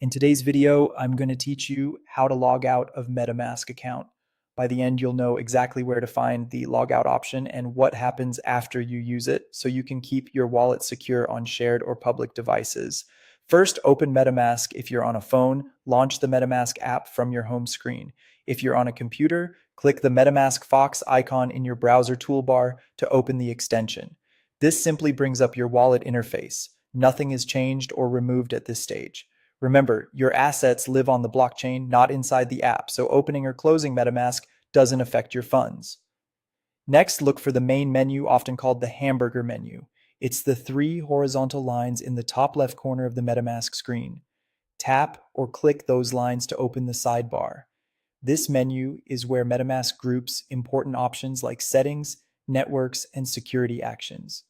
In today's video, I'm going to teach you how to log out of MetaMask account. By the end, you'll know exactly where to find the logout option and what happens after you use it so you can keep your wallet secure on shared or public devices. First, open MetaMask if you're on a phone. Launch the MetaMask app from your home screen. If you're on a computer, click the MetaMask Fox icon in your browser toolbar to open the extension. This simply brings up your wallet interface. Nothing is changed or removed at this stage. Remember, your assets live on the blockchain, not inside the app, so opening or closing MetaMask doesn't affect your funds. Next, look for the main menu, often called the hamburger menu. It's the three horizontal lines in the top left corner of the MetaMask screen. Tap or click those lines to open the sidebar. This menu is where MetaMask groups important options like settings, networks, and security actions.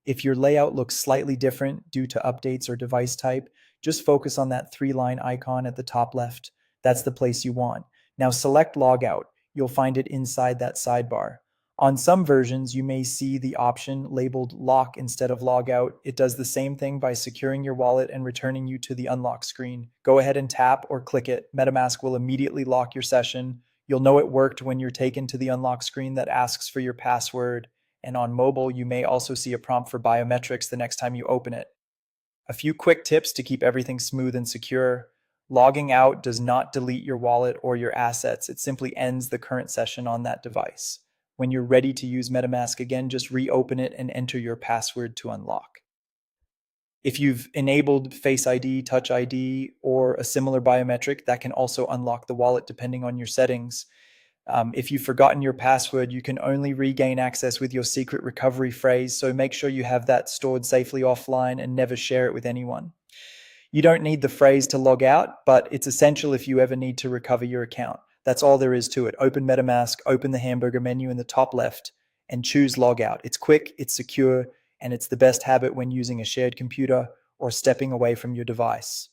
If your layout looks slightly different due to updates or device type, just focus on that three-line icon at the top left. That's the place you want. Now select Logout. You'll find it inside that sidebar. On some versions, you may see the option labeled Lock instead of Logout. It does the same thing by securing your wallet and returning you to the unlock screen. Go ahead and tap or click it. MetaMask will immediately lock your session. You'll know it worked when you're taken to the unlock screen that asks for your password. And on mobile, you may also see a prompt for biometrics the next time you open it. A few quick tips to keep everything smooth and secure. Logging out does not delete your wallet or your assets. It simply ends the current session on that device. When you're ready to use MetaMask again, just reopen it and enter your password to unlock. If you've enabled Face ID, Touch ID, or a similar biometric, that can also unlock the wallet depending on your settings. If you've forgotten your password, you can only regain access with your secret recovery phrase, so make sure you have that stored safely offline and never share it with anyone. You don't need the phrase to log out, but it's essential if you ever need to recover your account. That's all there is to it. Open MetaMask, open the hamburger menu in the top left, and choose Logout. It's quick, it's secure, and it's the best habit when using a shared computer or stepping away from your device.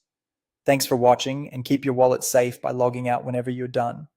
Thanks for watching, and keep your wallet safe by logging out whenever you're done.